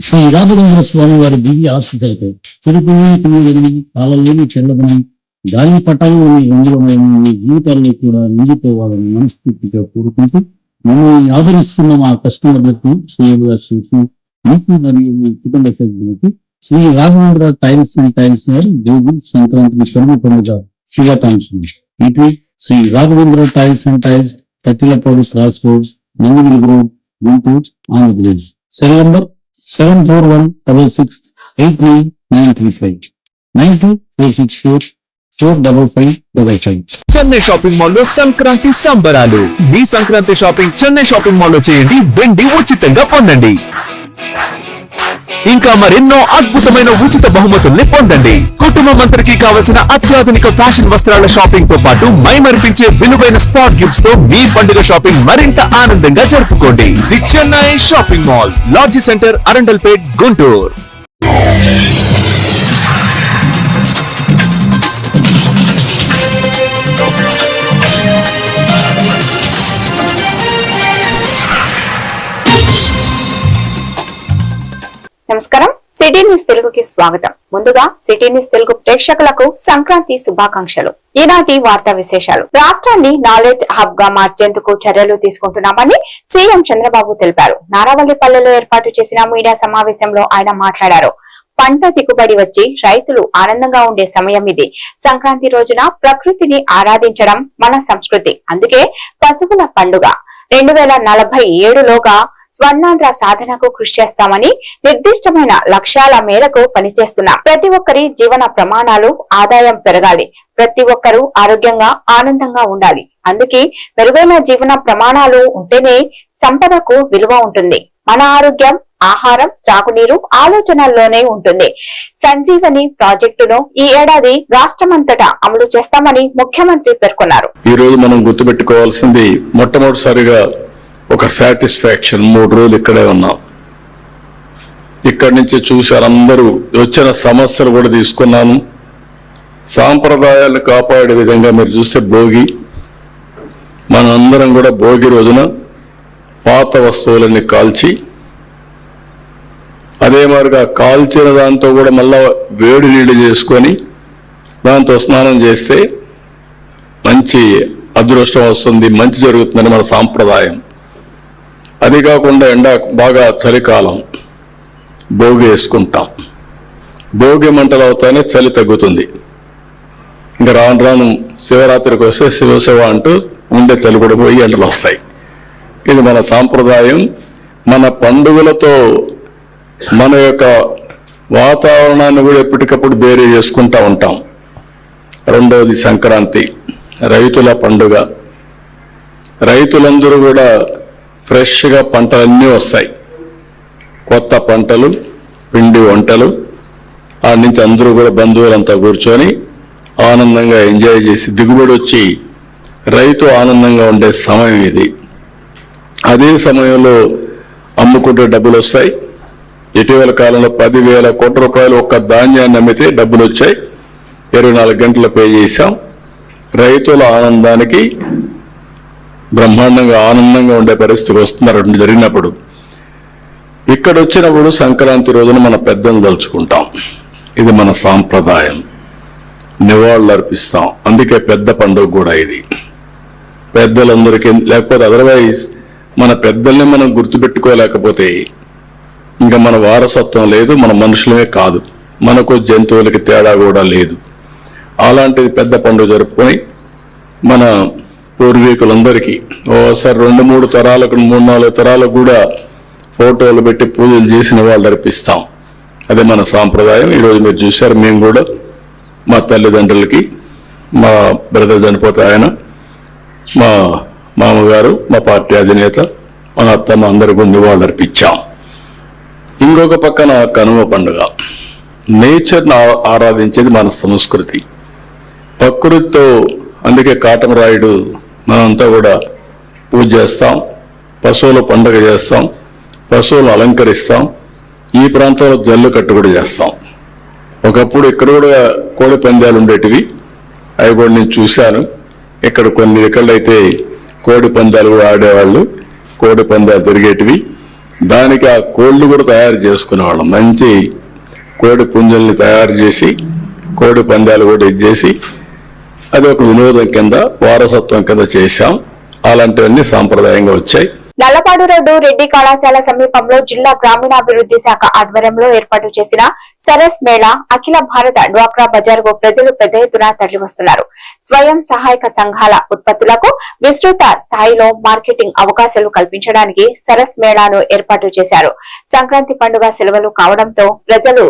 శ్రీ రాఘవేంద్ర స్వామి వారి దివ్య ఆశీస్సులతో తిరుపతి తిరుగుని పాలలోని చెల్లదని గాలి పటాల్లోని రంగులమైన మీ జీవితాల్లో కూడా నిండిపోవాలని మనస్ఫూర్తిగా కోరుకుంటూ మమ్మల్ని ఆదరిస్తున్న మా కస్టమర్లకు శ్రేయుగా శ్రీకు మీకు మరియు మీ కుటుంబ సభ్యులకు Shri Raghavendra tiles and tiles వారి దేవి సంక్రాంతి కనుమ పండుగ శుభాకాంక్షలు. ఇది Shri Raghavendra tiles and tiles, Kattilapadu cross roads, Nandigiri road, Guntur, Andhra Pradesh. Cell number 7416689935 9246445555. Chennai shopping mall లో సంక్రాంతి సంబరాలు. మీ Sankranti shopping Chennai shopping mall లో చేయండి, వెండి ఉచితంగా పొందండి. ఇంకా మరెన్నో అద్భుతమైన ఉచిత బహుమతుల్ని పొందండి. కుటుంబం అందరికీ కావలసిన అత్యాధునిక ఫ్యాషన్ వస్త్రాల షాపింగ్ తో పాటు మైమరిపించే విలువైన స్పాట్ గిఫ్ట్స్ తో మీ పండుగ షాపింగ్ మరింత ఆనందంగా జరుపుకోండి. The Chennai shopping mall, lodge centre, Arundelpet, Guntur. నమస్కారం, సిటీ న్యూస్ తెలుగుకి స్వాగతం. ముందుగా సిటీ న్యూస్ తెలుగు ప్రేక్షకులకు సంక్రాంతి శుభాకాంక్షలు. ఈనాటి వార్తా విశేషాలు. రాష్ట్రాన్ని నాలెడ్జ్ హబ్ గా మార్చేందుకు చర్యలు తీసుకుంటున్నామని సీఎం చంద్రబాబు తెలిపారు. నారావల్లిపల్లెలో ఏర్పాటు చేసిన మీడియా సమావేశంలో ఆయన మాట్లాడారు. పంట దిగుబడి వచ్చి రైతులు ఆనందంగా ఉండే సమయం ఇది. సంక్రాంతి రోజున ప్రకృతిని ఆరాధించడం మన సంస్కృతి. అందుకే పశువుల పండుగ 2047లోగా స్వర్ణాంధ్ర సాధనకు కృషి చేస్తామని, నిర్దిష్టమైన లక్ష్యాల మేరకు పనిచేస్తున్నాం. ప్రతి ఒక్కరి జీవన ప్రమాణాలు, ఆదాయం పెరగాలి. ప్రతి ఒక్కరూ ఆరోగ్యంగా, ఆనందంగా ఉండాలి. అందుకే మెరుగైన జీవన ప్రమాణాలు ఉంటేనే సంపదకు విలువ ఉంటుంది. మన ఆరోగ్యం, ఆహారం, త్రాగునీరు ఆలోచనల్లోనే ఉంటుంది. సంజీవని ప్రాజెక్టును ఈ ఏడాది రాష్ట్రమంతటా అమలు చేస్తామని ముఖ్యమంత్రి పేర్కొన్నారు. ఈ రోజు మనం గుర్తుపెట్టుకోవాల్సింది, మొట్టమొదటిసారిగా ఒక సాటిస్ఫాక్షన్. 3 రోజులు ఇక్కడే ఉన్నాం. ఇక్కడి నుంచి చూశారు అందరూ. వచ్చిన సమస్యలు కూడా తీసుకున్నాను. సాంప్రదాయాలను కాపాడే విధంగా మీరు చూస్తే భోగి, మనందరం కూడా భోగి రోజున పాత వస్తువులన్నీ కాల్చి, అదే మాదిరిగా కాల్చిన దాంతో కూడా మళ్ళా వేడి నీళ్లు చేసుకొని దాంతో స్నానం చేస్తే మంచి అదృష్టం వస్తుంది, మంచి జరుగుతుందని మన సాంప్రదాయం. అది కాకుండా బాగా చలికాలం భోగి వేసుకుంటాం. భోగి మంటలు అవుతానే చలి తగ్గుతుంది. ఇంకా రాను రాను శివరాత్రికి వస్తే శివశివ అంటూ ఉండే చలి కూడా పోయి ఎండలు వస్తాయి. ఇది మన సాంప్రదాయం. మన పండుగలతో మన యొక్క వాతావరణాన్ని కూడా ఎప్పటికప్పుడు బేరీ చేసుకుంటూ ఉంటాం. రెండవది సంక్రాంతి, రైతుల పండుగ. రైతులందరూ కూడా ఫ్రెష్గా పంటలన్నీ వస్తాయి. కొత్త పంటలు, పిండి వంటలు. ఆ నుంచి అందరూ కూడా బంధువులంతా కూర్చొని ఆనందంగా ఎంజాయ్ చేసి దిగుబడి వచ్చి రైతు ఆనందంగా ఉండే సమయం ఇది. అదే సమయంలో అమ్ముకుంటే డబ్బులు వస్తాయి. ఇటీవల కాలంలో 10,000 కోట్ల రూపాయలు ఒక్క ధాన్యాన్ని అమ్మితే డబ్బులు వచ్చాయి. 24 గంటలు పే చేశాం. రైతుల ఆనందానికి బ్రహ్మాండంగా ఆనందంగా ఉండే పరిస్థితి వస్తున్నారు జరిగినప్పుడు. ఇక్కడ వచ్చినప్పుడు సంక్రాంతి రోజున మన పెద్దలు తలుచుకుంటాం. ఇది మన సాంప్రదాయం, నివాళులు అర్పిస్తాం. అందుకే పెద్ద పండుగ కూడా ఇది. పెద్దలందరికీ, లేకపోతే అదర్వైజ్ మన పెద్దల్ని మనం గుర్తుపెట్టుకోలేకపోతే ఇంకా మన వారసత్వం లేదు, మన మనుషులమే కాదు, మనకు జంతువులకి తేడా కూడా లేదు. అలాంటిది పెద్ద పండుగ జరుపుకొని మన పూర్వీకులందరికీ ఓసారి 2-3 తరాలకు, 3-4 తరాలకు కూడా ఫోటోలు పెట్టి పూజలు చేసిన వాళ్ళు అర్పిస్తాం. అదే మన సాంప్రదాయం. ఈరోజు మీరు చూశారు, మేము కూడా మా తల్లిదండ్రులకి, మా బ్రదర్ చనిపోతే ఆయన, మా మామగారు, మా పార్టీ అధినేత, మన అత్తమ్మ అందరూ కూడా నివాళులు అర్పించాం. ఇంకొక పక్కన కనుమ పండుగ. నేచర్ని ఆరాధించేది మన సంస్కృతి. ప్రకృతితో, అందుకే కాటమరాయుడు మనంతా కూడా పూజ చేస్తాం, పశువుల పండుగ చేస్తాం, పశువులను అలంకరిస్తాం. ఈ ప్రాంతంలో జల్లికట్టు కూడా చేస్తాం. ఒకప్పుడు ఇక్కడ కూడా కోడి పందాలు ఉండేటివి, అవి కూడా నేను చూశాను. ఇక్కడ కొన్ని ఎక్కడైతే కోడి పందాలు కూడా ఆడేవాళ్ళు, కోడి పందాలు తిరిగేటివి. దానికి ఆ కోళ్ళు కూడా తయారు చేసుకునేవాళ్ళం. మంచి కోడి పుంజల్ని తయారు చేసి కోడి పందాలు కూడా ఇచ్చేసి అది ఒక వినోదం కింద వారసత్వం కింద చేశాం. అలాంటివన్నీ సాంప్రదాయంగా వచ్చాయి. నల్లపాడు రోడ్డు రెడ్డి కళాశాల సమీపంలో జిల్లా గ్రామీణాభివృద్ధి శాఖ ఆధ్వర్యంలో ఏర్పాటు చేసిన సరస్ మేళా అఖిల భారత డ్వాక్రా బజార్ కు ప్రజలు పెద్ద ఎత్తున తరలివస్తున్నారు. స్వయం సహాయక సంఘాల ఉత్పత్తులకు విస్తృత స్థాయిలో మార్కెటింగ్ అవకాశాలు కల్పించడానికి సరస్ మేళాను ఏర్పాటు చేశారు. సంక్రాంతి పండుగ సెలవులు కావడంతో ప్రజలు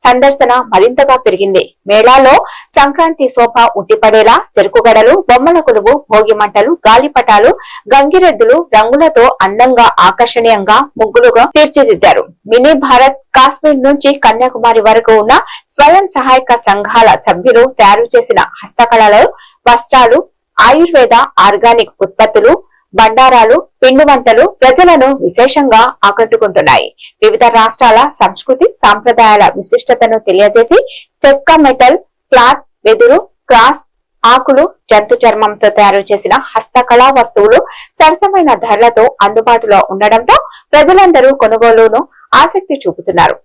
సందర్శన మరింతగా పెరిగింది. మేళాలో సంక్రాంతి శోభ ఉట్టిపడేలా చెరుకుగడలు, బొమ్మల కొలువు, భోగి మంటలు, గాలిపటాలు, గంగిరెద్దులు రంగులతో అందంగా ఆకర్షణీయంగా ముగ్గులుగా తీర్చిదిద్దారు. మినీ భారత్ కాశ్మీర్ నుంచి కన్యాకుమారి వరకు ఉన్న స్వయం సహాయక సంఘాల సభ్యులు తయారు చేసిన హస్తకళలు, వస్త్రాలు, ఆయుర్వేద ఆర్గానిక్ ఉత్పత్తులు, బండారాలు, పిండి వంటలు ప్రజలను విశేషంగా ఆకట్టుకుంటున్నాయి. వివిధ రాష్ట్రాల సంస్కృతి సాంప్రదాయాల విశిష్టతను తెలియజేసి చెక్క, మెటల్, క్లాత్, వెదురు, క్రాస్, ఆకులు, జంతు చర్మంతో తయారు చేసిన హస్తకళా వస్తువులు సరసమైన ధరలతో అందుబాటులో ఉండడంతో ప్రజలందరూ కొనుగోలును ఆసక్తి చూపుతున్నారు.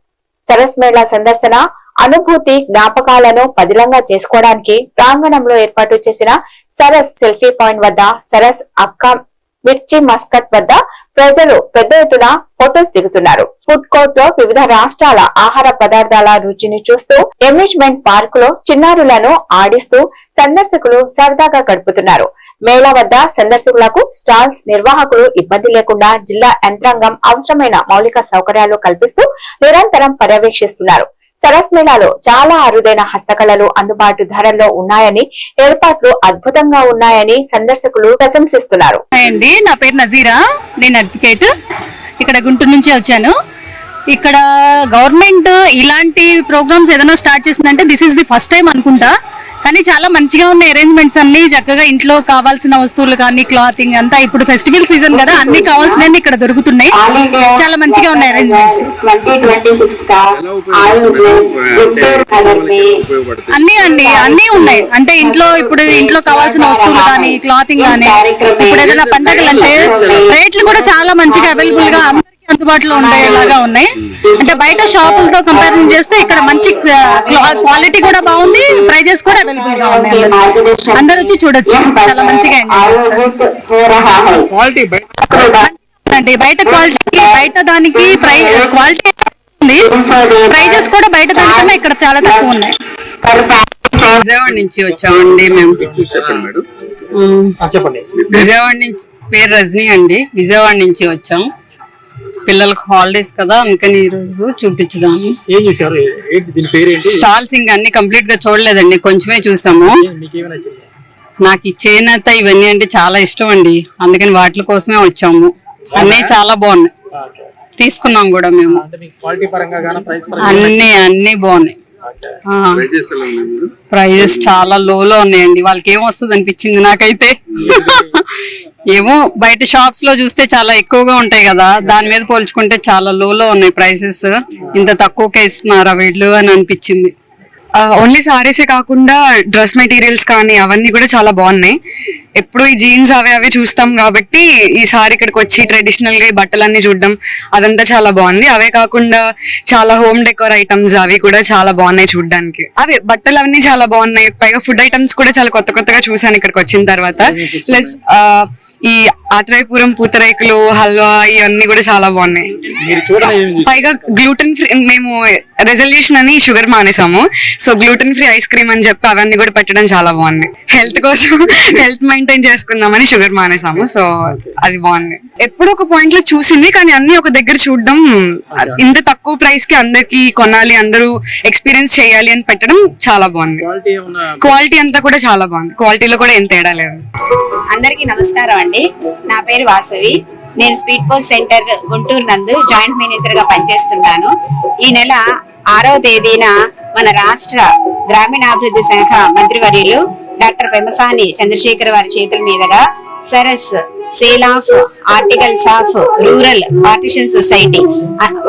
సరస్ మేళా సందర్శన అనుభూతి జ్ఞాపకాలను పదిలంగా చేసుకోవడానికి ప్రాంగణంలో ఏర్పాటు చేసిన సరస్ సెల్ఫీ పాయింట్ వద్ద సరస్ అక్క మిర్చి మస్కట్ వద్ద ప్రజలు పెద్ద ఎత్తున ఫొటోస్ దిగుతున్నారు. ఫుడ్ కోర్ట్ లో వివిధ రాష్ట్రాల ఆహార పదార్థాల రుచిని చూస్తూ అమ్యూజ్మెంట్ పార్క్ లో చిన్నారులను ఆడిస్తూ సందర్శకులు సరదాగా గడుపుతున్నారు. మేళా వద్ద సందర్శకులకు స్టాల్స్ నిర్వాహకులు ఇబ్బంది లేకుండా జిల్లా యంత్రాంగం అవసరమైన మౌలిక సౌకర్యాలు కల్పిస్తూ నిరంతరం పర్యవేక్షిస్తున్నారు. సరస్ మేళాలో చాలా అరుదైన హస్తకళలు అందుబాటు ధరల్లో ఉన్నాయని, ఏర్పాట్లు అద్భుతంగా ఉన్నాయని సందర్శకులు ప్రశంసిస్తున్నారు. అండి, నా పేరు నజీరా, నేను అడ్వకేట్. ఇక్కడ గుంటూరు నుంచి వచ్చాను. ఇక్కడ గవర్నమెంట్ ఇలాంటి ప్రోగ్రామ్స్ ఏదైనా స్టార్ట్ చేసిందంటే this is the first time అనుకుంటా. కానీ చాలా మంచిగా ఉన్నాయి అరేంజ్మెంట్స్ అన్ని. చక్కగా ఇంట్లో కావాల్సిన వస్తువులు కానీ క్లాతింగ్ అంతా, ఇప్పుడు ఫెస్టివల్ సీజన్ కదా, అన్ని కావాల్సినవి ఇక్కడ దొరుకుతున్నాయి. చాలా మంచిగా ఉన్నాయి అరేంజ్మెంట్స్. అన్ని ఉన్నాయి. అంటే ఇంట్లో కావాల్సిన వస్తువులు కానీ క్లాతింగ్ కానీ, ఇప్పుడు ఏదైనా పండగలు అంటే రేట్లు కూడా చాలా మంచిగా అవైలబుల్ గా అందుబాటులో ఉండేలాగా ఉన్నాయి. అంటే బయట షాపులతో కంపారిజన్ చేస్తే ఇక్కడ మంచి క్వాలిటీ కూడా బాగుంది, ప్రైజెస్ కూడా అవైలబుల్ గా ఉన్నాయి. అందరూ వచ్చి చూడొచ్చు, చాలా మంచిగా ఎంజాయ్ చేస్తారు. బయట క్వాలిటీ, బయట దానికి క్వాలిటీ ఉంది, ప్రైజెస్ కూడా బయట దానికన్నా ఇక్కడ చాలా తక్కువ ఉన్నాయి. విజయవాడ నుంచి వచ్చామండి మేము. విజయవాడ నుంచి, పేరు రజనీ అండి, విజయవాడ నుంచి వచ్చాం. పిల్లలకు హాలిడేస్ కదా, అందుకని ఈ రోజు చూపించుదాము. స్టాల్స్ ఇంకా అన్ని కంప్లీట్ గా చూడలేదండి, కొంచెమే చూసాము. నాకు ఈ చేనేత ఇవన్నీ అంటే చాలా ఇష్టం అండి, అందుకని వాటి కోసమే వచ్చాము. అన్ని చాలా బాగున్నాయి, తీసుకున్నాం కూడా మేము. అన్ని బాగున్నాయి. ప్రైజెస్ చాలా లోలో ఉన్నాయండి. వాళ్ళకి ఏం వస్తుంది అనిపించింది నాకైతే. ఏమో బయట షాప్స్ లో చూస్తే చాలా ఎక్కువగా ఉంటాయి కదా, దాని మీద పోల్చుకుంటే చాలా లోలో ఉన్నాయి ప్రైసెస్. ఇంత తక్కువకే ఇస్తున్నారా వీళ్ళు అని అనిపించింది. ఓన్లీ సారీసే కాకుండా డ్రెస్ మెటీరియల్స్ కానీ అవన్నీ కూడా చాలా బాగున్నాయి. ఎప్పుడు ఈ జీన్స్ అవి చూస్తాం కాబట్టి ఈసారి ఇక్కడికి వచ్చి ట్రెడిషనల్ గా బట్టలన్నీ చూడడం అదంతా చాలా బాగుంది. అవే కాకుండా చాలా హోమ్ డెకోర్ ఐటమ్స్ అవి కూడా చాలా బాగున్నాయి చూడడానికి. అవి బట్టలు అవన్నీ చాలా బాగున్నాయి. పైగా ఫుడ్ ఐటమ్స్ కూడా చాలా కొత్తగా చూసాను ఇక్కడికి వచ్చిన తర్వాత. ప్లస్ ఈ ఆత్రేయపురం పూతరేకులు, హల్వా ఇవన్నీ కూడా చాలా బాగున్నాయి. పైగా గ్లూటెన్ ఫ్రీ, మేము రెజల్యూషన్ అని షుగర్ మానేసాము, so gluten free ice cream అని చెప్పి అవన్నీ కూడా పెట్టడం చాలా బాగుంది. హెల్త్ కోసం, హెల్త్ మెయింటైన్ చేసుకుందామని షుగర్ మానేసాము, సో అది బాగుంది. ఎప్పుడు ఒక పాయింట్ లో చూసింది, కానీ అన్ని ఒక దగ్గర చూడడం, ఇంత తక్కువ ప్రైస్ కి అందరికి కొనాలి, అందరూ ఎక్స్పీరియన్స్ చేయాలి అని పెట్టడం చాలా బాగుంది. క్వాలిటీ అంతా కూడా చాలా బాగుంది, క్వాలిటీలో కూడా ఏం తేడా లేదు. అందరికీ నమస్కారం అండి, నా పేరు వాసవి. నేను స్పీడ్ పోస్ట్ సెంటర్ గుంటూరు నందు జాయింట్ మేనేజర్ గా పనిచేస్తున్నాను. ఈ నెల 6వ తేదీన మన రాష్ట్ర గ్రామీణాభివృద్ధి శాఖ మంత్రివర్యులు డాక్టర్ పెమసాని చంద్రశేఖర్ వారి చేతుల మీదుగా Saras sale of articles of rural partition society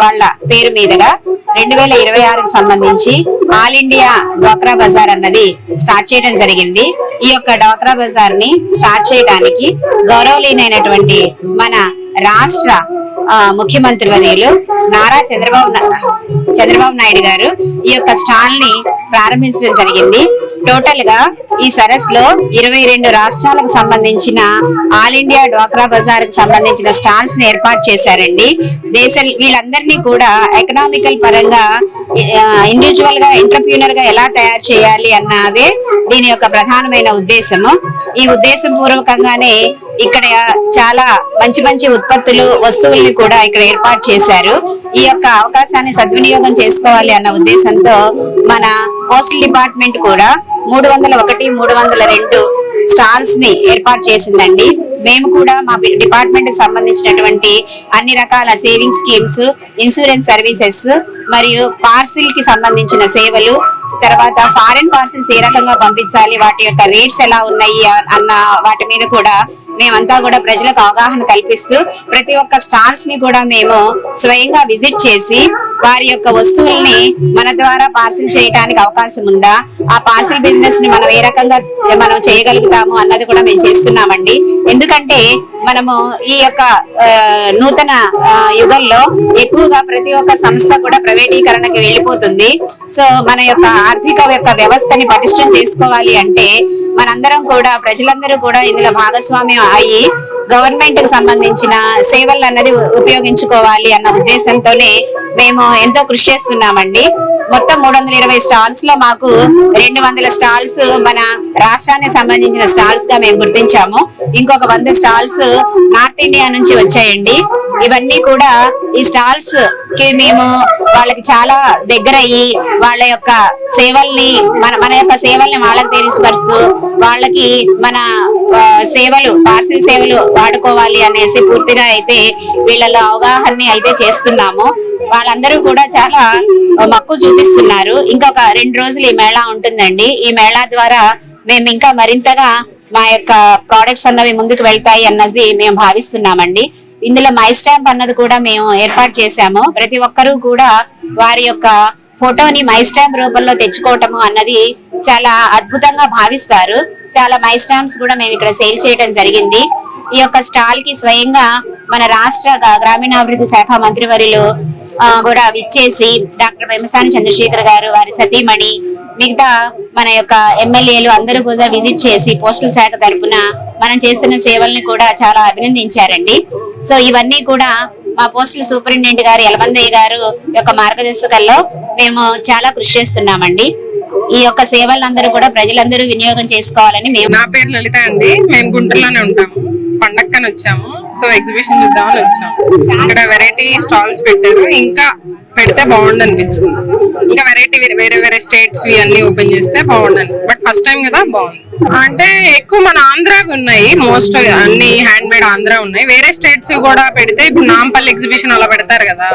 వాళ్ళ పేరు మీదుగా 2026కు సంబంధించి ఆల్ ఇండియా డ్వాక్రా బజార్ అన్నది స్టార్ట్ చేయడం జరిగింది. ఈ యొక్క డ్వాక్రా బజార్ ని స్టార్ట్ చేయడానికి గౌరవనీయులైనటువంటి మన రాష్ట్ర ముఖ్యమంత్రి వర్యులు నారా చంద్రబాబు నాయుడు గారు ఈ యొక్క స్టాల్ ని ప్రారంభించడం జరిగింది. టోటల్ గా ఈ సరస్సులో 22 రాష్ట్రాలకు సంబంధించిన ఆల్ ఇండియా డ్వాక్రా బజార్ కి సంబంధించిన స్టాల్స్ ని ఏర్పాటు చేశారండి. వీళ్ళందరినీ కూడా ఎకనామికల్ పరంగా ఇండివిజువల్ గా ఎంటర్ప్రీనర్ గా ఎలా తయారు చేయాలి అన్నదే దీని యొక్క ప్రధానమైన ఉద్దేశము. ఈ ఉద్దేశం పూర్వకంగానే ఇక్కడ చాలా మంచి మంచి ఉత్పత్తులు వస్తువుల్ని కూడా ఇక్కడ ఏర్పాటు చేశారు. ఈ యొక్క అవకాశాన్ని సద్వినియోగం చేసుకోవాలి అన్న ఉద్దేశంతో మన పోస్టల్ డిపార్ట్మెంట్ కూడా 301, 302 స్టాల్స్ ని ఏర్పాటు చేసిందండి. మేము కూడా మా డిపార్ట్మెంట్ కి సంబంధించినటువంటి అన్ని రకాల సేవింగ్ స్కీమ్స్, ఇన్సూరెన్స్ సర్వీసెస్ మరియు పార్సిల్ కి సంబంధించిన సేవలు, తర్వాత ఫారెన్ పార్సిల్స్ ఏ రకంగా పంపించాలి, వాటి యొక్క రేట్స్ ఎలా ఉన్నాయి అన్న వాటి మీద కూడా మేమంతా కూడా ప్రజలకు అవగాహన కల్పిస్తూ ప్రతి ఒక్క స్టాల్స్ ని కూడా మేము స్వయంగా విజిట్ చేసి వారి యొక్క వస్తువుల్ని మన ద్వారా పార్సిల్ చేయడానికి అవకాశం ఉందా, ఆ పార్సిల్ బిజినెస్ ని మనం ఏ రకంగా మనం చేయగలుగుతాము అన్నది కూడా మేము చేస్తున్నామండి. ఎందుకంటే మనము ఈ యొక్క నూతన యుగంలో ఎక్కువగా ప్రతి ఒక్క సంస్థ కూడా ప్రైవేటీకరణకి వెళ్ళిపోతుంది. సో మన యొక్క ఆర్థిక యొక్క వ్యవస్థని పటిష్టం చేసుకోవాలి అంటే మనందరం కూడా ప్రజలందరూ కూడా ఇందులో భాగస్వామ్యం అయ్యి గవర్నమెంట్ కి సంబంధించిన సేవలు అన్నది ఉపయోగించుకోవాలి అన్న ఉద్దేశంతోనే మేము ఎంతో కృషి చేస్తున్నామండి. మొత్తం 320 స్టాల్స్ లో మాకు 200 స్టాల్స్ మన రాష్ట్రానికి సంబంధించిన స్టాల్స్ గా మేము గుర్తించాము. ఇంకొక 100 స్టాల్స్ నార్త్ ఇండియా నుంచి వచ్చాయండి. ఇవన్నీ కూడా ఈ స్టాల్స్ కి మేము వాళ్ళకి చాలా దగ్గర అయ్యి వాళ్ళ యొక్క సేవల్ని మన యొక్క సేవల్ని వాళ్ళకి తెలియపరుస్తూ వాళ్ళకి మన సేవలు పార్సిల్ సేవలు వాడుకోవాలి అనేసి పూర్తిగా అయితే వీళ్ళలో అవగాహన అయితే చేస్తున్నాము. వాళ్ళందరూ కూడా చాలా మక్కువ చూపిస్తున్నారు. ఇంకొక 2 రోజులు ఈ మేళా ఉంటుందండి. ఈ మేళా ద్వారా మేము ఇంకా మరింతగా మా యొక్క ప్రోడక్ట్స్ అన్నవి ముందుకు వెళ్తాయి అన్నది మేము భావిస్తున్నామండి. ఇందులో మై స్టాంప్ అన్నది కూడా మేము ఏర్పాటు చేశాము. ప్రతి ఒక్కరూ కూడా వారి యొక్క ఫోటోని మై స్టాంప్ రూపంలో తెచ్చుకోవటము అన్నది చాలా అద్భుతంగా భావిస్తారు. చాలా మై స్టాంప్స్ కూడా మేము ఇక్కడ సేల్ చేయడం జరిగింది. ఈ యొక్క స్టాల్ కి స్వయంగా మన రాష్ట్ర గ్రామీణాభివృద్ధి శాఖ మంత్రివర్యులు కూడా విచ్చేసి డాక్టర్ పెమ్మసాని చంద్రశేఖర్ గారు, వారి సతీమణి, మిగతా మన యొక్క ఎమ్మెల్యేలు అందరూ కూడా విజిట్ చేసి పోస్టల్ శాఖ తరఫున మనం చేస్తున్న సేవల్ని కూడా చాలా అభినందించారండి. సో ఇవన్నీ కూడా మా పోస్టల్ సూపరింటెండెంట్ గారు యలమందయ్య గారు యొక్క మార్గదర్శకల్లో మేము చాలా కృషి చేస్తున్నామండి. ఈ యొక్క సేవలందరూ కూడా ప్రజలందరూ వినియోగం చేసుకోవాలని మేము. నా పేరు లలిత అండి. మేము గుంటూరులోనే ఉంటాము. పండక్కని వచ్చాము. సో ఎగ్జిబిషన్ చూద్దామని వచ్చాము. ఇక్కడ వెరైటీ స్టాల్స్ పెట్టారు. ఇంకా పెడితే బాగుండు అనిపించింది. ఇంకా వెరైటీ వేరే వేరే స్టేట్స్ అన్ని ఓపెన్ చేస్తే బాగుండని. బట్ ఫస్ట్ టైం కదా, బాగుంది. అంటే ఎక్కువ మన ఆంధ్రాకి ఉన్నాయి. మోస్ట్ అన్ని హ్యాండ్ మేడ్ ఆంధ్రా ఉన్నాయి. వేరే స్టేట్స్ కూడా పెడితే ఇప్పుడు నాంపల్లి ఎగ్జిబిషన్ అలా పెడతారు కదా,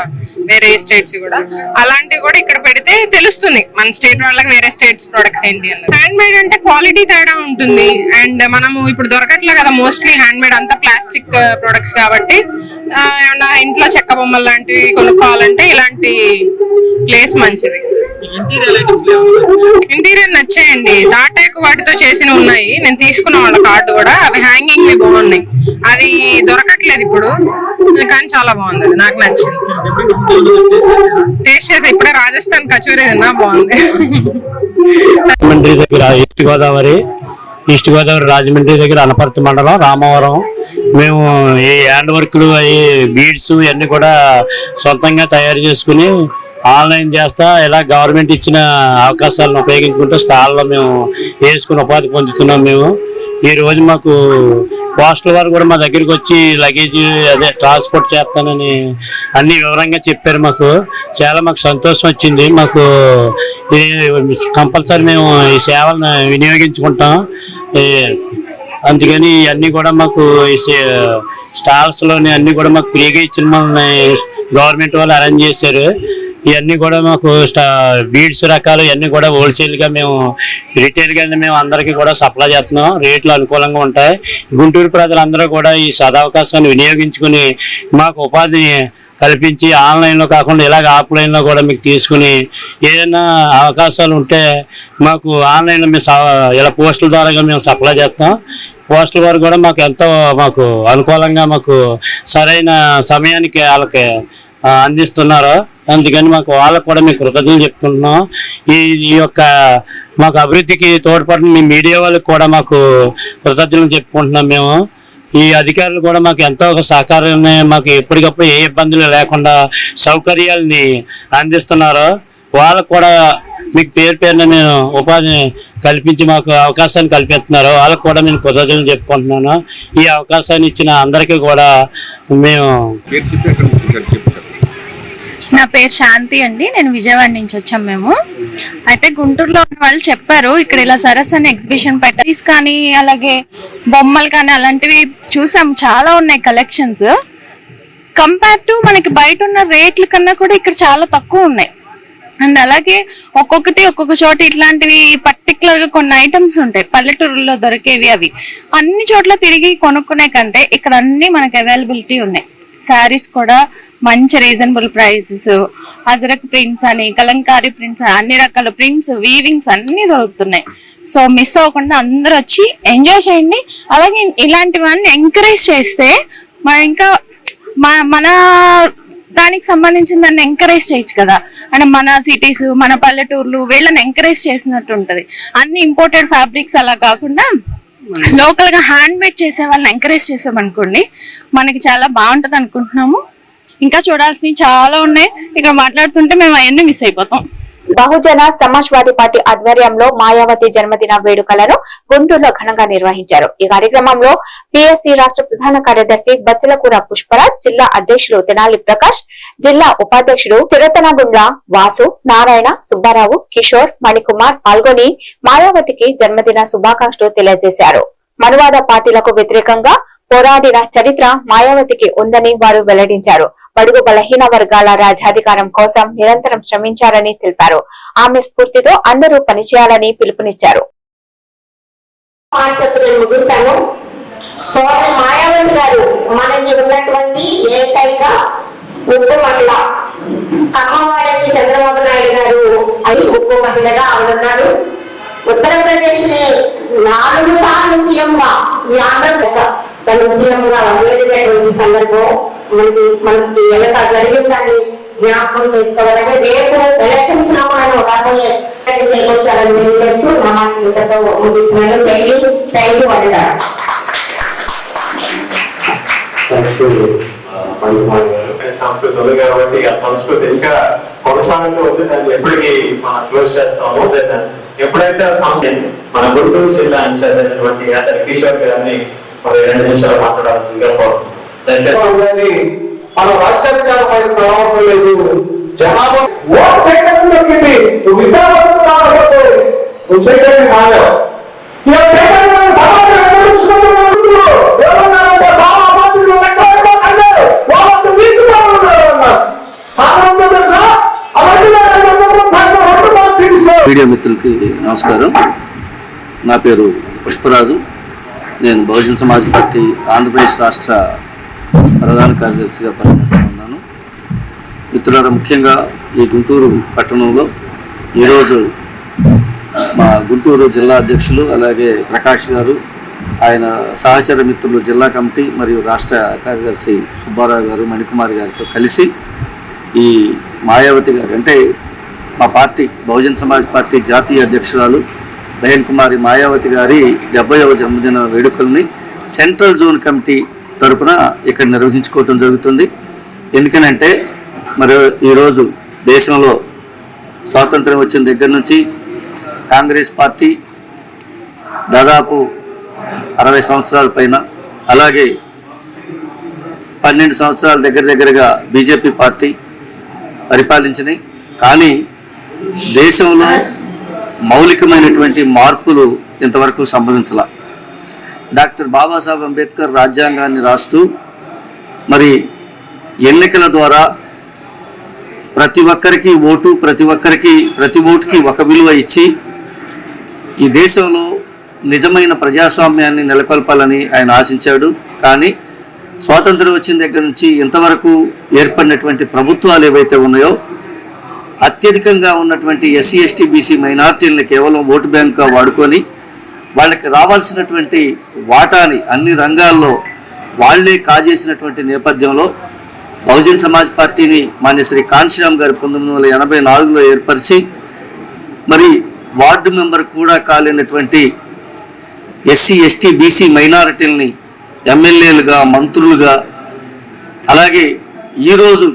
వేరే స్టేట్స్ కూడా అలాంటివి కూడా ఇక్కడ పెడితే తెలుస్తుంది మన స్టేట్ వాళ్ళకి వేరే స్టేట్స్ ప్రొడక్ట్స్ ఏంటి అన్నది. హ్యాండ్ మేడ్ అంటే క్వాలిటీ తేడా ఉంటుంది. అండ్ మనము ఇప్పుడు దొరకట్లే కదా, మోస్ట్లీ హ్యాండ్ మేడ్ అంతా ప్లాస్టిక్ ప్రొడక్ట్స్ కాబట్టి ఏమన్నా ఇంట్లో చెక్క బొమ్మలు లాంటివి కొనుక్కోవాలంటే ఇలాంటి ప్లేస్ మంచిది. ఇంటీరియర్ నచ్చాయండి. తాటాకు వాటితో చేసినవి ఉన్నాయి. నేను తీసుకున్న వాళ్ళ కార్డు కూడా, అవి హ్యాంగింగ్ బాగున్నాయి. అది దొరకట్లేదు ఇప్పుడు, కానీ చాలా బాగుంది. అది నాకు నచ్చింది. టేస్ట్ చేసి ఇప్పుడే రాజస్థాన్ కచోరీ తిన్నా, బాగుంది. రాజమండ్రి దగ్గర ఈస్ట్ గోదావరి రాజమండ్రి దగ్గర అనపర్తి మండలం రామవరం. మేము ఈ హ్యాండ్ వర్క్లు అవి బీడ్స్ ఇవన్నీ కూడా సొంతంగా తయారు చేసుకుని ఆన్లైన్ చేస్తా ఇలా గవర్నమెంట్ ఇచ్చిన అవకాశాలను ఉపయోగించుకుంటూ స్టాల్లో మేము వేసుకుని ఉపాధి పొందుతున్నాం. మేము ఈ రోజు మాకు పోస్టల్ వారు కూడా మా దగ్గరికి వచ్చి లగేజ్ ట్రాన్స్పోర్ట్ చేస్తానని అన్ని వివరంగా చెప్పారు. మాకు సంతోషం వచ్చింది. మాకు కంపల్సరీ మేము ఈ సేవలను వినియోగించుకుంటాం. అందుకని ఇవన్నీ కూడా మాకు స్టాల్స్లోని అన్నీ కూడా మాకు ఫ్రీగా ఇచ్చిన మనల్ని గవర్నమెంట్ వాళ్ళు అరేంజ్ చేశారు. ఇవన్నీ కూడా మాకు బీడ్స్ రకాలు ఇవన్నీ కూడా హోల్సేల్గా మేము రిటైల్గా మేము అందరికీ కూడా సప్లై చేస్తున్నాం. రేట్లు అనుకూలంగా ఉంటాయి. గుంటూరు ప్రజలందరూ కూడా ఈ సదవకాశాన్ని వినియోగించుకుని మాకు ఉపాధి కల్పించి ఆన్లైన్లో కాకుండా ఇలాగ ఆఫ్లైన్లో కూడా మీకు తీసుకుని ఏదైనా అవకాశాలు ఉంటే మాకు ఆన్లైన్లో మేము ఇలా పోస్టుల ద్వారా మేము సప్లై చేస్తాం. పోస్టల్ వారు కూడా మాకు అనుకూలంగా మాకు సరైన సమయానికి వాళ్ళకి అందిస్తున్నారు. అందుకని వాళ్ళకు కూడా మేము కృతజ్ఞతలు చెప్పుకుంటున్నాం. ఈ యొక్క మాకు అభివృద్ధికి తోడ్పడిన మీ మీడియా వాళ్ళకి కూడా మాకు కృతజ్ఞతలు చెప్పుకుంటున్నాం. మేము ఈ అధికారులు కూడా మాకు ఎంతో సహకారాన్ని మాకు ఎప్పటికప్పుడు ఏ ఇబ్బందులు లేకుండా సౌకర్యాలని అందిస్తున్నారు. వాళ్ళకు కూడా మీకు పేరున నేను ఉపాధి కల్పించి మాకు అవకాశాన్ని కల్పిస్తున్నారు. వాళ్ళకు కూడా నేను కృతజ్ఞతలు చెప్పుకుంటున్నాను. ఈ అవకాశాన్ని ఇచ్చిన అందరికీ కూడా మేము నా పేరు శాంతి అండి. నేను విజయవాడ నుంచి వచ్చాం. మేము అయితే గుంటూరులో ఉన్న వాళ్ళు చెప్పారు ఇక్కడ ఇలా సరస్ అని ఎగ్జిబిషన్ పెట్టారు కానీ అలాగే బొమ్మలు కానీ అలాంటివి చూసాం. చాలా ఉన్నాయి కలెక్షన్స్. కంపేర్ టు మనకి బయట ఉన్న రేట్ల కన్నా కూడా ఇక్కడ చాలా తక్కువ ఉన్నాయి. అండ్ అలాగే ఒక్కొక్క చోట ఇట్లాంటివి పర్టికులర్ గా కొన్ని ఐటమ్స్ ఉంటాయి పల్లెటూరులో దొరికేవి. అవి అన్ని చోట్ల తిరిగి కొనుక్కునే కంటే ఇక్కడ అన్ని మనకి అవైలబిలిటీ ఉన్నాయి. శారీస్ కూడా మంచి రీజనబుల్ ప్రైసెస్, అజరక్ ప్రింట్స్ అని, కలంకారీ ప్రింట్స్, అన్ని రకాల ప్రింట్స్, వీవింగ్స్ అన్ని దొరుకుతున్నాయి. సో మిస్ అవ్వకుండా అందరూ వచ్చి ఎంజాయ్ చేయండి. అలాగే ఇలాంటివన్నీ ఎంకరేజ్ చేస్తే ఇంకా మన దానికి సంబంధించిన దాన్ని ఎంకరేజ్ చేయొచ్చు కదా. అంటే మన సిటీస్, మన పల్లెటూర్లు వీళ్ళని ఎంకరేజ్ చేసినట్టు ఉంటది. అన్ని ఇంపోర్టెడ్ ఫ్యాబ్రిక్స్ అలా కాకుండా లోకల్ గా హ్యాండ్ మేడ్ చేసే వాళ్ళని ఎంకరేజ్ చేసామనుకోండి మనకి చాలా బాగుంటది అనుకుంటున్నాము. ఇంకా చూడాల్సినవి చాలా ఉన్నాయి. ఇక్కడ మాట్లాడుతుంటే మేము అవన్నీ మిస్ అయిపోతాం. బహుజన సమాజ్వాదీ పార్టీ ఆధ్వర్యంలో మాయావతి జన్మదిన వేడుకలను గుంటూరులో ఘనంగా నిర్వహించారు. ఈ కార్యక్రమంలో పిఎస్సి రాష్ట్ర ప్రధాన కార్యదర్శి బచ్చలకూర పుష్పరాజ్, జిల్లా అధ్యక్షుడు తెనాలి ప్రకాష్, జిల్లా ఉపాధ్యక్షుడు చిరతనగుండ్ల వాసు, నారాయణ, సుబ్బారావు, కిషోర్, మణికుమార్ పాల్గొని మాయావతికి జన్మదిన శుభాకాంక్షలు తెలియజేశారు. మనువాద పార్టీలకు వ్యతిరేకంగా పోరాడిన చరిత్ర మాయావతికి ఉందని వారు వెల్లడించారు. బడుగు బలహీన వర్గాల రాజ్యాధికారం కోసం నిరంతరం శ్రమించారని తెలిపారు. ఆమె స్ఫూర్తితో అందరూ పనిచేయాలని పిలుపునిచ్చారు. ముగిస్తాను. సోదరి మాయావతి గారు మనకి ఉన్నటువంటి ఏకైక ఉప్పు మహిళ. అమ్మవారికి చంద్రబాబు నాయుడు గారు అది ఉప్పు మహిళగా ఆవిడున్నారు. ఉత్తరప్రదేశ్ ని 4 సార్లు సీఎంగా ఈ ఆంధ్రప్రదేశ్ తను సీఎంగా వేడినటువంటి సందర్భం మనకి ఎంత జరిగిందని జ్ఞాపకం చేసుకోవాలని రేపు ఎలక్షన్స్ లో మనం రాబోయే చేకూర్చాలని తెలియజేస్తూ నా ఇంతతో ముగిస్తున్నాను. థ్యాంక్ యూ అంటారు. సంస్కృతి ఉంది కాబట్టి ఆ సంస్కృతి ఇంకా కొనసాగుతూ ఉంది. దాన్ని ఎప్పటికీ మనం క్లోజ్ చేస్తాము. ఎప్పుడైతే ఆ సంస్కృతి మన గుంటూరు జిల్లా ఇన్ఛార్జ్ అయినటువంటి అతని కిషోర్ గారిని మరి 2 నిమిషాలు మాట్లాడాల్సిందిగా కోరుతున్నాను. మన రాజ్యాధికార ప్రభావం లేదు. జనాభా ఓట్ చేయడానికి మీడియా మిత్రులకి నమస్కారం. నా పేరు పుష్పరాజు. నేను బహుజన సమాజ్ పార్టీ ఆంధ్రప్రదేశ్ రాష్ట్ర ప్రధాన కార్యదర్శిగా పనిచేస్తూ ఉన్నాను. మిత్రులారా, ముఖ్యంగా ఈ గుంటూరు పట్టణంలో ఈరోజు మా గుంటూరు జిల్లా అధ్యక్షులు అలాగే ప్రకాష్ గారు, ఆయన సహచర మిత్రులు జిల్లా కమిటీ మరియు రాష్ట్ర కార్యదర్శి సుబ్బారావు గారు, మణికుమార్ గారితో కలిసి ఈ మాయావతి గారు అంటే మా పార్టీ బహుజన సమాజ్ పార్టీ జాతీయ అధ్యక్షురాలు బహన్ కుమారి మాయావతి గారి 70వ జన్మదిన వేడుకల్ని సెంట్రల్ జోన్ కమిటీ తరపున ఇక్కడ నిర్వహించుకోవటం జరుగుతుంది. ఎందుకనంటే మరి ఈరోజు దేశంలో స్వాతంత్రం వచ్చిన దగ్గర నుంచి కాంగ్రెస్ పార్టీ దాదాపు 60 సంవత్సరాల పైన, అలాగే 12 సంవత్సరాల దగ్గరగా బీజేపీ పార్టీ పరిపాలించినాయి. కానీ దేశంలో మౌలికమైనటువంటి మార్పులు ఇంతవరకు సంభవించాల. డాక్టర్ బాబాసాహెబ్ అంబేద్కర్ రాజ్యాంగాన్ని రాస్తూ మరి ఎన్నికల ద్వారా ప్రతి ఒక్కరికి ఓటు, ప్రతి ఓటుకి ఒక విలువ ఇచ్చి ఈ దేశంలో నిజమైన ప్రజాస్వామ్యాన్ని నెలకొల్పాలని ఆయన ఆశించాడు. కానీ స్వాతంత్రం వచ్చిన దగ్గర నుంచి ఇంతవరకు ఏర్పడినటువంటి ప్రభుత్వాలు ఏవైతే ఉన్నాయో అత్యధికంగా ఉన్నటువంటి ఎస్సీ, ఎస్టీ, బీసీ మైనార్టీలను కేవలం ఓటు బ్యాంక్గా వాడుకొని వాళ్ళకి రావాల్సినటువంటి వాటాని అన్ని రంగాల్లో వాళ్లే కాజేసినటువంటి నేపథ్యంలో బహుజన్ సమాజ్ పార్టీని మాన్య శ్రీ కాంశీరామ్ గారు 1984లో ఏర్పరిచి మరి వార్డు మెంబర్ కూడా కాలేనటువంటి ఎస్సీ ఎస్టీ బీసీ మైనారిటీలని ఎమ్మెల్యేలుగా మంత్రులుగా అలాగే ఈరోజు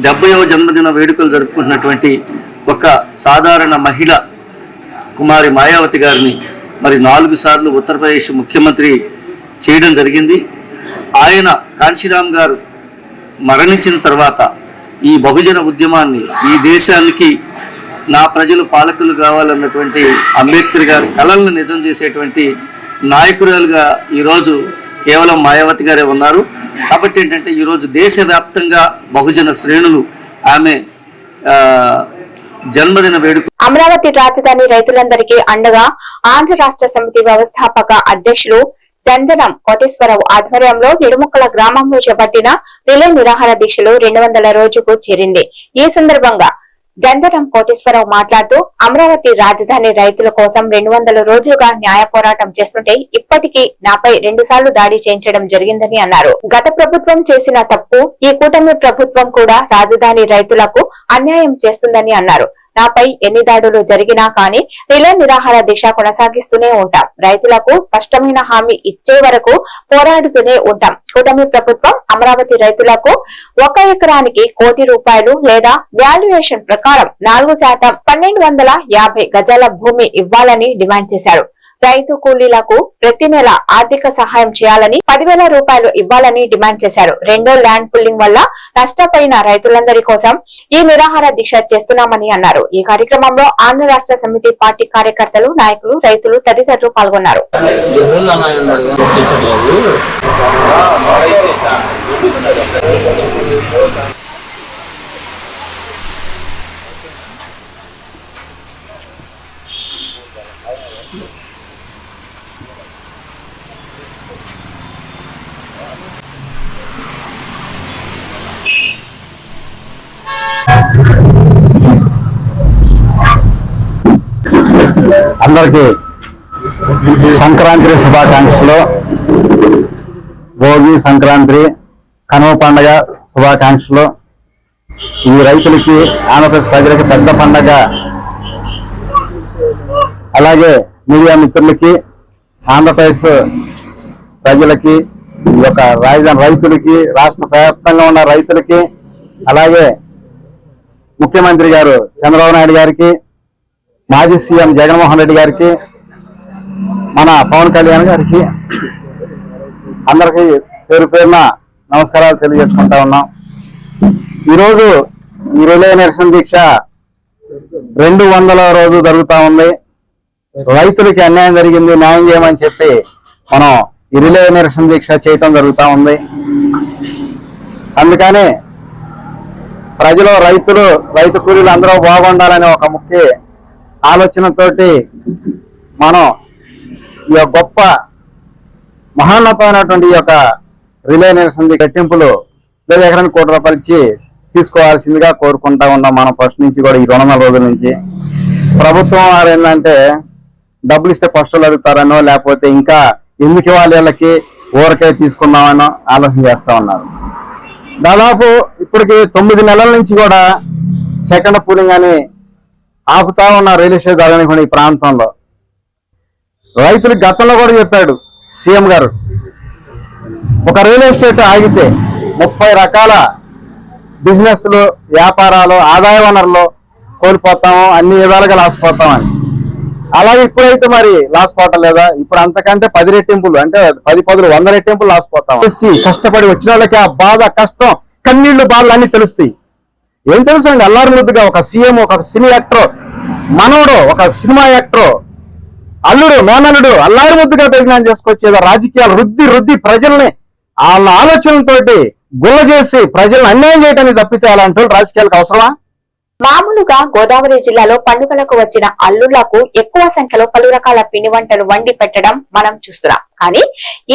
70వ జన్మదిన వేడుకలు జరుపుకుంటున్నటువంటి ఒక సాధారణ మహిళ కుమారి మాయావతి గారిని మరి 4 సార్లు ఉత్తరప్రదేశ్ ముఖ్యమంత్రి చేయడం జరిగింది. ఆయన కాంశీరామ్ గారు మరణించిన తర్వాత ఈ బహుజన ఉద్యమాన్ని ఈ దేశానికి నా ప్రజలు పాలకులు కావాలన్నటువంటి అంబేద్కర్ గారి కలలను నిజం చేసేటువంటి నాయకురాలుగా ఈరోజు కేవలం మాయావతి గారే ఉన్నారు. కాబట్టి ఏంటంటే ఈరోజు దేశవ్యాప్తంగా బహుజన శ్రేణులు ఆమె జన్మదిన వేడుక. అమరావతి రాజధాని రైతులందరికీ అండగా ఆంధ్ర రాష్ట్ర సమితి వ్యవస్థాపక అధ్యక్షులు జంజనం కోటేశ్వరరావు ఆధ్వర్యంలో నిడుముక్కల గ్రామంలో చేపట్టిన రిలే నిరాహార దీక్షలు 200వ రోజుకు చేరింది. ఈ సందర్భంగా జంజనం కోటేశ్వరరావు మాట్లాడుతూ అమరావతి రాజధాని రైతుల కోసం 200 రోజులుగా న్యాయ పోరాటం చేస్తుంటే ఇప్పటికీ నాపై 2 సార్లు దాడి చేయించడం జరిగిందని అన్నారు. గత ప్రభుత్వం చేసిన తప్పు ఈ కూటమి ప్రభుత్వం కూడా రాజధాని రైతులకు అన్యాయం చేస్తుందని అన్నారు. నాపై ఎన్ని దాడులు జరిగినా కానీ రిలే నిరాహార దీక్ష కొనసాగిస్తూనే ఉంటాం. రైతులకు స్పష్టమైన హామీ ఇచ్చే వరకు పోరాడుతూనే ఉంటాం. కూటమి ప్రభుత్వం అమరావతి రైతులకు 1 ఎకరానికి ₹1,00,00,000 లేదా వాల్యుయేషన్ ప్రకారం 4% 1,250 గజాల భూమి ఇవ్వాలని డిమాండ్ చేశారు. రైతు కూలీలకు ప్రతి నెల ఆర్థిక సహాయం చేయాలని ₹10,000 ఇవ్వాలని డిమాండ్ చేశారు. రెండో ల్యాండ్ పుల్లింగ్ వల్ల నష్టపోయిన రైతులందరి కోసం ఈ నిరాహార దీక్ష చేస్తున్నామని అన్నారు. ఈ కార్యక్రమంలో ఆంధ్ర రాష్ట్ర సమితి పార్టీ కార్యకర్తలు, నాయకులు, రైతులు తదితరులు పాల్గొన్నారు. అందరికీ సంక్రాంతి శుభాకాంక్షలు. భోగి, సంక్రాంతి, కనుమ పండుగ శుభాకాంక్షలు. ఈ రైతులకి, ఆంధ్రప్రదేశ్ ప్రజలకి పెద్ద పండగ. అలాగే మీడియా మిత్రులకి, ఆంధ్రప్రదేశ్ ప్రజలకి, ఈ యొక్క రాజధాని రైతులకి, రాష్ట్ర వ్యాప్తంగా ఉన్న రైతులకి, అలాగే ముఖ్యమంత్రి గారు చంద్రబాబు నాయుడు గారికి, మాజీ సీఎం జగన్మోహన్ రెడ్డి గారికి, మన పవన్ కళ్యాణ్ గారికి అందరికీ పేరు పేరున నమస్కారాలు తెలియజేసుకుంటా ఉన్నాం. ఈరోజు ఈ రిలే నిరసన దీక్ష 200వ రోజు జరుగుతా ఉంది. రైతులకి అన్యాయం జరిగింది, న్యాయం చేయమని చెప్పి మనం ఈ రిలే నిరసన దీక్ష చేయటం జరుగుతూ ఉంది. అందుకని ప్రజలు, రైతులు, రైతు కూలీలు అందరూ బాగుండాలని ఒక ముఖ్య ఆలోచనతోటి మనం ఈ గొప్ప మహోన్నతమైనటువంటి ఈ యొక్క రిలే నిరసన కట్టింపులు 5 ఎకరానికి ₹1,00,00,000 ఇచ్చి తీసుకోవాల్సిందిగా కోరుకుంటా ఉన్నాం. మనం ఫస్ట్ నుంచి కూడా ఈ 200 రోజుల నుంచి ప్రభుత్వం వారు ఏంటంటే డబ్బులు ఇస్తే ఫస్టులు అడుగుతారనో, లేకపోతే ఇంకా ఎందుకు ఇవ్వాలి వీళ్ళకి, ఊరకే తీసుకున్నామనో ఆలోచన చేస్తా ఉన్నారు. దాదాపు ఇప్పటికి 9 నెలల నుంచి కూడా సెకండ్ పూలింగ్ అని ఆపుతా ఉన్న రియల్ ఎస్టేట్ జరగనివ్వండి. ఈ ప్రాంతంలో రైతులకు గతంలో కూడా చెప్పాడు సీఎం గారు, ఒక రియల్ ఎస్టేట్ ఆగితే 30 రకాల బిజినెస్లు, వ్యాపారాలు, ఆదాయ వనరులు కోల్పోతాము, అన్ని విధాలుగా లాసిపోతామని. అలాగే ఇప్పుడైతే మరి లాసిపోవటం లేదా? ఇప్పుడు అంతకంటే 10 రెట్టింపులు, అంటే 10 రెట్టింపులు లాసిపోతాం. కష్టపడి వచ్చిన వాళ్ళకి ఆ బాధ, కష్టం, కన్నీళ్లు, బాధలు అన్ని తెలుస్తాయి. ఏం తెలుసు అండి, అల్లారు ముద్దుగా ఒక సీఎం, ఒక సినీ యాక్టర్ మనవడు, ఒక సినిమా యాక్టర్ అల్లుడు, మేనల్లుడు అల్లారు ముద్దుగా పరిజ్ఞానం చేసుకొచ్చేది రాజకీయాలు రుద్ది ప్రజల్ని వాళ్ళ ఆలోచనలతోటి గుల్ల చేసి ప్రజలను అన్యాయం చేయడానికి తప్పితే అలాంటి రాజకీయాలకు అవసరమా? మామూలుగా గోదావరి జిల్లాలో పండుగలకు వచ్చిన అల్లుళ్లకు ఎక్కువ సంఖ్యలో పలు రకాల పిండి వంటలు వండి పెట్టడం మనం చూస్తున్నాం. కానీ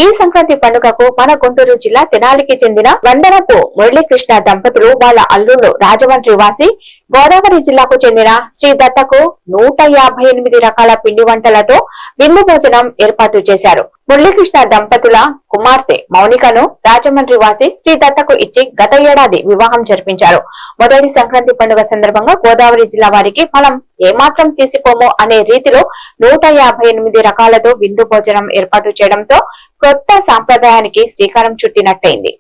ఈ సంక్రాంతి పండుగకు మన గుంటూరు జిల్లా తెనాలికి చెందిన వందనపు మురళీకృష్ణ దంపతులు వాళ్ళ అల్లుళ్లు రాజమండ్రి వాసి గోదావరి జిల్లాకు చెందిన శ్రీ దత్తకు 158 రకాల పిండి వంటలతో విందు భోజనం ఏర్పాటు చేశారు. మురళీకృష్ణ దంపతుల కుమార్తె మౌనికను రాజమండ్రి వాసి శ్రీ దత్తకు ఇచ్చి గత ఏడాది వివాహం జరిపించారు. మొదటి సంక్రాంతి పండుగ సందర్భంగా గోదావరి జిల్లా వారికి ఫలం ఏమాత్రం తీసిపోమో అనే రీతిలో 158 రకాలతో విందు భోజనం ఏర్పాటు చేయడంతో కొత్త సాంప్రదాయానికి శ్రీకారం చుట్టినట్టయింది.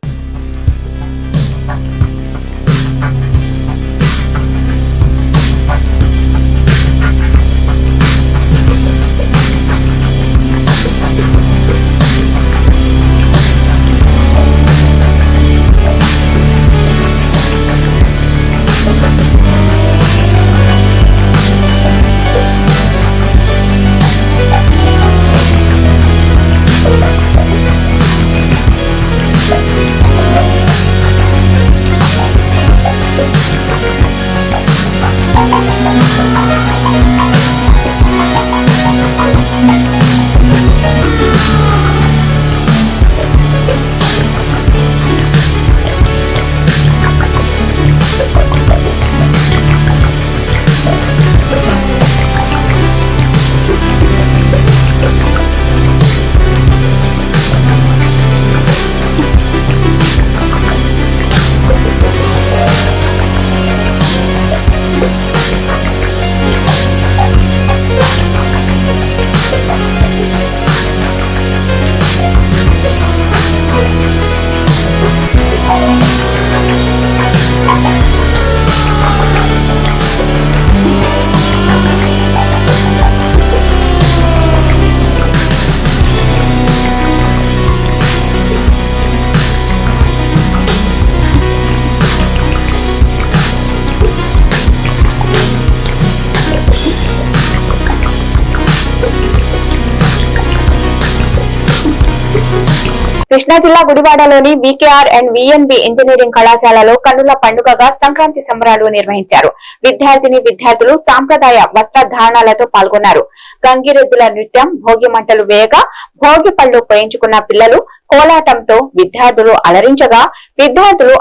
కృష్ణా జిల్లా గుడివాడలోని వికేఆర్ అండ్ విఎన్బి ఇంజనీరింగ్ కళాశాలలో కన్నుల పండుగగా సంక్రాంతి సంబరాలు నిర్వహించారు. విద్యార్థులు సాంప్రదాయ వస్త్రధారణలతో పాల్గొన్నారు. గంగిరెద్దుల నృత్యం, భోగి మంటలు వేయగా భోగి పళ్ళు పోయించుకున్న పిల్లలు కోలాటంతో విద్యార్థులు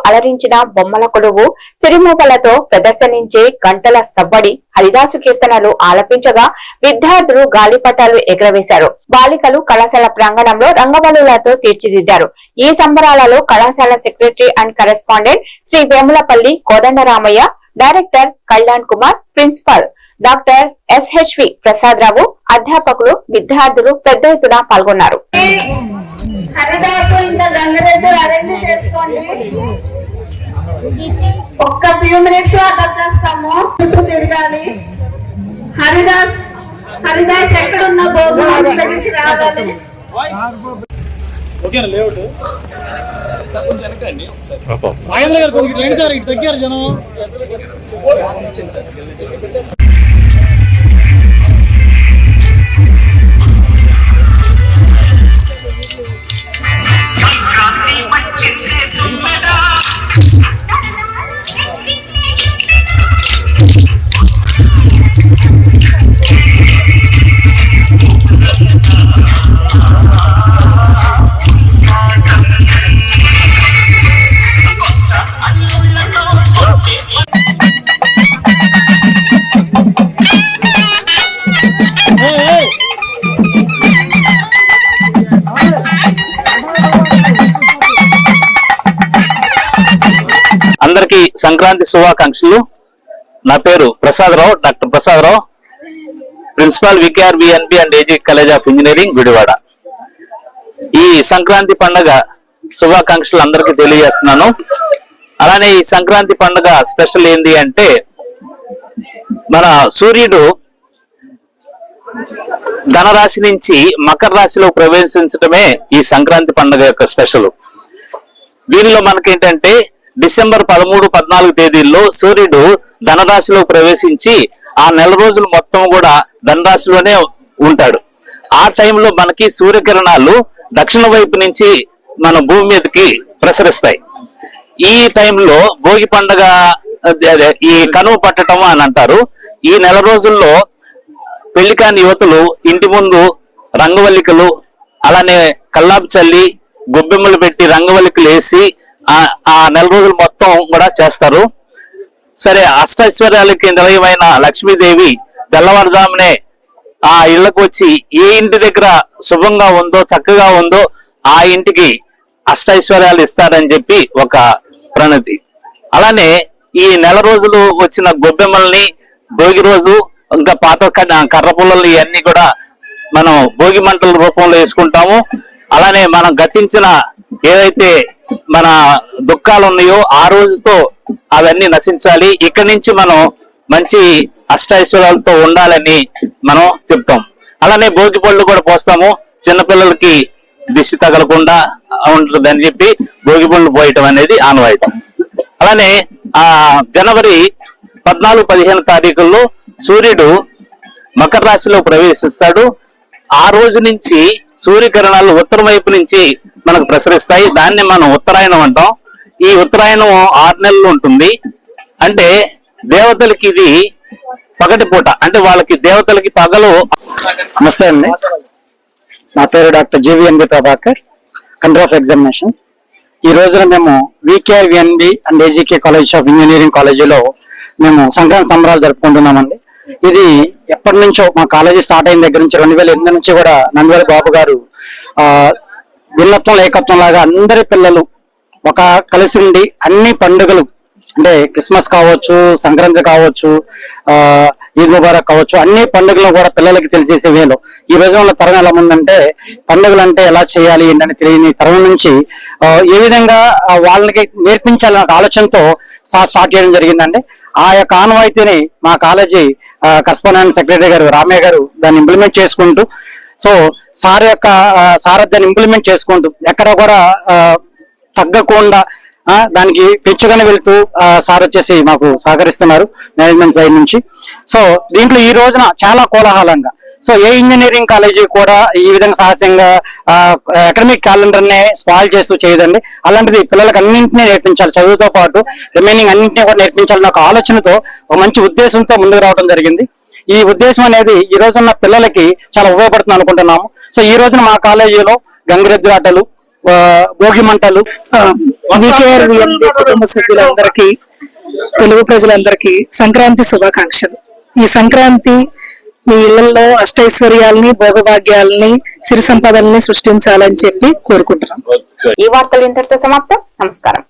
అలరించిన బొమ్మల కొలువు, సిరిమూగలతో ప్రదర్శనించే గంటల సవ్వడి, హరిదాసు కీర్తనలు ఆలపించగా విద్యార్థులు గాలిపటాలు ఎగురవేశారు. బాలికలు కళాశాల ప్రాంగణంలో రంగవల్లులతో తీర్చిదిద్దారు. ఈ సంబరాలలో కళాశాల secretary and correspondent Shri Vemulapalli Kodandaramayya, director Kalyan Kumar, principal doctor SHV Prasadarao, అధ్యాపకులు, విద్యార్థులు పెద్ద ఎత్తున పాల్గొన్నారు. ఒక్క ఫ్యూ మినిట్స్ చేస్తాము. చుట్టూ తిరగాలి. హరిదాస్ ఎక్కడున్నా దగ్గరికి రావాలి. తగ్గారు జనం. అందరికీ సంక్రాంతి శుభాకాంక్షలు. నా పేరు Prasadarao, doctor Prasadarao, principal VKR VNB and AG college of engineering Gudivada. ఈ సంక్రాంతి పండుగ శుభాకాంక్షలు అందరికీ తెలియజేస్తున్నాను. అలానే ఈ సంక్రాంతి పండుగ స్పెషల్ ఏంటి అంటే, మన సూర్యుడు ధనరాశి నుంచి మకర రాశిలో ప్రవేశించడమే ఈ సంక్రాంతి పండుగ యొక్క స్పెషల్. దీనిలో మనకేంటంటే డిసెంబర్ 13, 14 తేదీల్లో సూర్యుడు ధనరాశిలో ప్రవేశించి ఆ నెల రోజులు మొత్తం కూడా ధనరాశిలోనే ఉంటాడు. ఆ టైంలో మనకి సూర్యకిరణాలు దక్షిణ వైపు నుంచి మన భూమి మీదకి ప్రసరిస్తాయి. ఈ టైంలో భోగి పండుగ, ఈ కనుమ పట్టడం అని అంటారు. ఈ నెల రోజుల్లో పెళ్లి కాని యువతులు ఇంటి ముందు రంగవల్లికలు, అలానే కల్లాపు చల్లి గొబ్బెమ్మలు పెట్టి రంగవల్లికలు వేసి ఆ నెల రోజులు మొత్తం కూడా చేస్తారు. సరే అష్టైశ్వర్యాలకి నిలయమైన లక్ష్మీదేవి తెల్లవారుజామునే ఆ ఇళ్లకు వచ్చి ఏ ఇంటి దగ్గర శుభంగా ఉందో చక్కగా ఉందో ఆ ఇంటికి అష్టైశ్వర్యాలు ఇస్తారని చెప్పి ఒక ప్రణతి. అలానే ఈ నెల రోజులు వచ్చిన గొబ్బెమ్మల్ని భోగి రోజు ఇంకా పాత కర్ర పుల్లలు ఇవన్నీ కూడా మనం భోగి మంటల రూపంలో వేసుకుంటాము. అలానే మనం గతించిన ఏదైతే మన దుఃఖాలు ఉన్నాయో ఆ రోజుతో అవన్నీ నశించాలి, ఇక్కడి నుంచి మనం మంచి అష్టైశ్వర్యాలతో ఉండాలని మనం చెప్తాం. అలానే భోగి పళ్ళు కూడా పోస్తాము, చిన్నపిల్లలకి దిష్టి తగలకుండా ఉంటుందని చెప్పి భోగి పళ్ళు పోయటం అనేది ఆనవాయితీ. అలానే జనవరి 14-15 తారీఖుల్లో సూర్యుడు మకర రాశిలో ప్రవేశిస్తాడు. ఆ రోజు నుంచి సూర్యకిరణాలు ఉత్తరం వైపు నుంచి మనకు ప్రసరిస్తాయి. దాన్ని మనం ఉత్తరాయణం అంటాం. ఈ ఉత్తరాయణం 6 నెలలు ఉంటుంది. అంటే దేవతలకి ఇది పగటి పూట, అంటే వాళ్ళకి దేవతలకి పగలు. నమస్తే అండి, నా పేరు doctor GVNB Prabhakar, control of examinations. ఈ రోజున మేము VKVNB and AGK college of engineering కాలేజీలో మేము సంక్రాంతి సంబరాలు జరుపుకుంటున్నామండి. ఇది ఎప్పటి నుంచో మా కాలేజీ స్టార్ట్ అయిన దగ్గర నుంచి 2008 నుంచి కూడా నందివేల బాబు గారు భిన్నత్వం ఏకత్వం లాగా అందరి పిల్లలు ఒక కలిసి ఉండి అన్ని పండుగలు, అంటే క్రిస్మస్ కావచ్చు, సంక్రాంతి కావచ్చు, ఈద్ ముబారక్ కావచ్చు, అన్ని పండుగలు కూడా పిల్లలకి తెలిసేసే వేలో ఈ రోజు ఉన్న తరం ఎలా ఉందంటే పండుగలు అంటే ఎలా చేయాలి ఏంటని తెలియని తరం నుంచి ఏ విధంగా వాళ్ళకి నేర్పించాలనే ఒక ఆలోచనతో స్టార్ట్ చేయడం జరిగిందండి. ఆ యొక్క ఆనవాయితీని మా కాలేజీ కరస్పాండెంట్ సెక్రటరీ గారు రామయ్య గారు దాన్ని ఇంప్లిమెంట్ చేసుకుంటూ, సో సార్ యొక్క సారథ్యాన్ని ఇంప్లిమెంట్ చేసుకుంటూ ఎక్కడ కూడా తగ్గకుండా దానికి పెంచుకొని వెళ్తూ సార్ వచ్చేసి మాకు సహకరిస్తున్నారు మేనేజ్మెంట్ సైడ్ నుంచి. సో దీంట్లో ఈ రోజున చాలా కోలాహలంగా, సో ఏ ఇంజనీరింగ్ కాలేజీ కూడా ఈ విధంగా సాహసంగా అకాడమిక్ క్యాలెండర్ నే స్పాయిల్ చేస్తూ చేయదండి. అలాంటిది పిల్లలకు అన్నింటినీ నేర్పించాలి, చదువుతో పాటు రిమైనింగ్ అన్నింటినీ కూడా నేర్పించాలన్న ఒక ఆలోచనతో ఒక మంచి ఉద్దేశంతో ముందుకు రావడం జరిగింది. ఈ ఉద్దేశం అనేది ఈ రోజున్న పిల్లలకి చాలా ఉపయోగపడుతుంది అనుకుంటున్నాము. సో ఈ రోజున మా కాలేజీలో గంగిరెద్దు ఆటలు, భోగి మంటలు, కుటుంబ సభ్యులందరికీ, తెలుగు ప్రజలందరికీ సంక్రాంతి శుభాకాంక్షలు. ఈ సంక్రాంతి మీ ఇళ్లలో అష్టైశ్వర్యాలని, భోగభాగ్యాలని, సిరి సంపదల్ని సృష్టించాలని చెప్పి కోరుకుంటున్నాం. ఈ వార్తలు ఇంతటితో సమాప్తం. నమస్కారం.